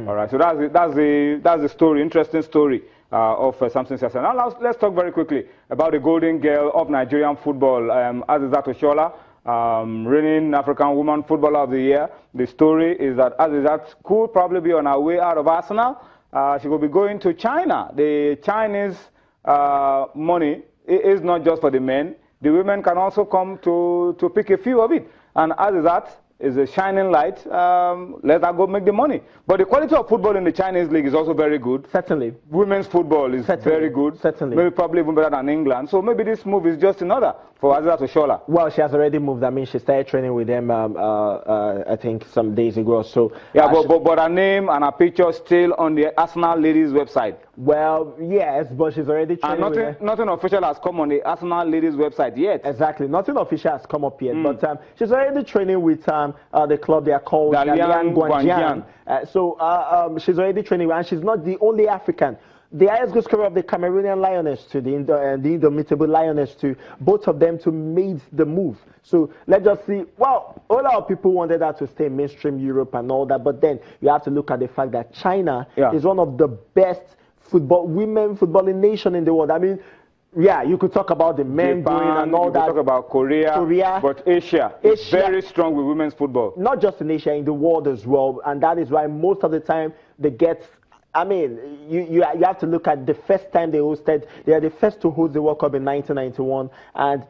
All right, so that's the story, interesting story of Samson Sasa. Now let's talk very quickly about the golden girl of Nigerian football, Azizat Oshola, reigning African Woman Footballer of the Year. The story is that Azizat could probably be on her way out of Arsenal. She will be going to China. The Chinese money is not just for the men. The women can also come to pick a few of it. And Azizat is a shining light. Let her go make the money. But the quality of football in the Chinese league is also very good. Certainly. Women's football is very good. Certainly. Maybe probably even better than England. So maybe this move is just in order for Azizat Oshola. Well, she has already moved. I mean, she started training with them, I think, some days ago. So yeah, but her name and her picture still on the Arsenal ladies website. Well, yes, but she's already training with them. Nothing official has come on the Arsenal ladies website yet. Exactly. Nothing official has come up yet. But she's already training with the club they are called Dalian Guangjian. She's already training, and she's not the only African. The highest goal scorer of the Cameroonian Lioness to the Indomitable Lioness to both of them to made the move. So let's just see. Well, a lot of people wanted her to stay mainstream Europe and all that, but then you have to look at the fact that China is one of the best women footballing nation in the world. I mean, yeah, you could talk about the men going and all that. You could talk about Korea, but Asia is very strong with women's football. Not just in Asia, in the world as well. And that is why most of the time they get, I mean, you have to look at the first time they hosted. They are the first to host the World Cup in 1991. And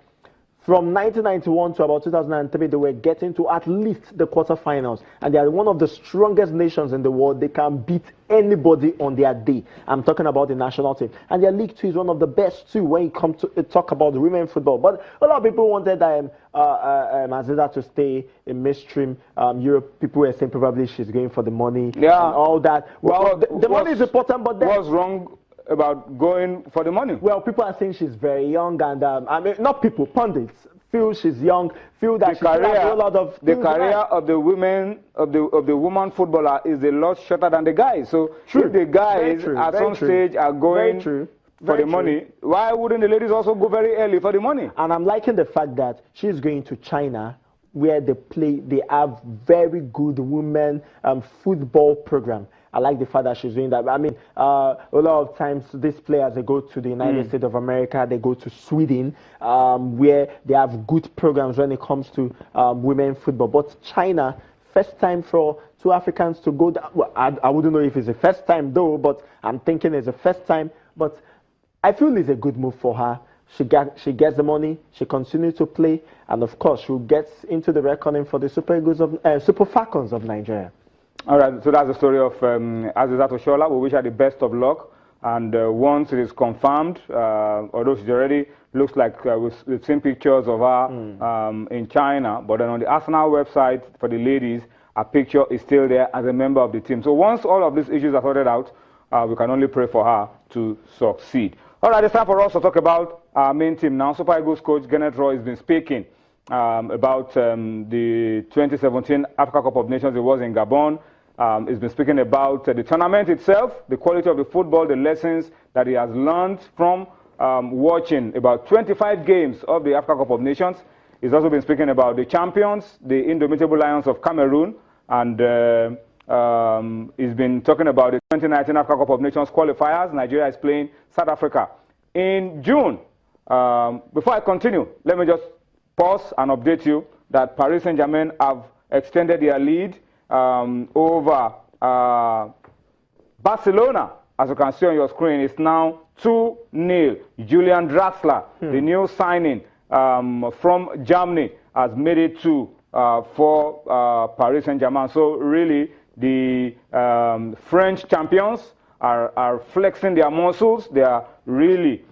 from 1991 to about 2003, they were getting to at least the quarterfinals. And they are one of the strongest nations in the world. They can beat anybody on their day. I'm talking about the national team. And their League 2 is one of the best too when you come to talk about women football. But a lot of people wanted Azizat to stay in mainstream Europe. People were saying probably she's going for the money and all that. Well, the money is important, but then... What's wrong about going for the money? Well, people are saying she's very young, and I mean, not people, pundits feel she's young, feel that she has a lot of the career of the women of the woman footballer is a lot shorter than the guys. So if the guys at some stage are going for the money, why wouldn't the ladies also go very early for the money? And I'm liking the fact that she's going to China, where they have very good women football program. I like the fact that she's doing that. I mean, a lot of times these players, they go to the United States of America, they go to Sweden, where they have good programs when it comes to women football. But China, first time for two Africans to go there. Well, I wouldn't know if it's the first time though, but I'm thinking it's the first time. But I feel it's a good move for her. She gets the money, she continues to play, and of course, she gets into the reckoning for the Super Falcons of Nigeria. All right, so that's the story of Azizat Oshola. We wish her the best of luck. And once it is confirmed, although she already looks like we've seen pictures of her in China, but then on the Arsenal website for the ladies, a picture is still there as a member of the team. So once all of these issues are sorted out, we can only pray for her to succeed. All right, it's time for us to talk about our main team now. Super Eagles coach Kenneth Roy has been speaking about the 2017 Africa Cup of Nations. It was in Gabon. He's been speaking about the tournament itself, the quality of the football, the lessons that he has learned from watching about 25 games of the Africa Cup of Nations. He's also been speaking about the champions, the Indomitable Lions of Cameroon, and he's been talking about the 2019 Africa Cup of Nations qualifiers. Nigeria is playing South Africa in June. Before I continue, let me just pause and update you that Paris Saint-Germain have extended their lead over Barcelona. As you can see on your screen, it's now 2-0. Julian Draxler, the new signing from Germany, has made it for Paris Saint-Germain. So really, the French champions are flexing their muscles. They are really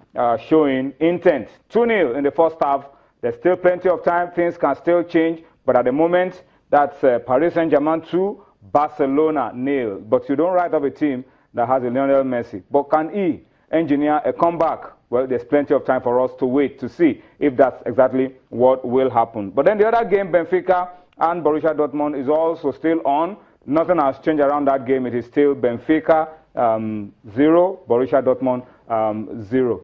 showing intent. 2-0 in the first half. There's still plenty of time. Things can still change. But at the moment, that's Paris Saint-Germain 2, Barcelona 0. But you don't write up a team that has a Lionel Messi. But can he engineer a comeback? Well, there's plenty of time for us to wait to see if that's exactly what will happen. But then the other game, Benfica and Borussia Dortmund, is also still on. Nothing has changed around that game. It is still Benfica 0, Borussia Dortmund 0.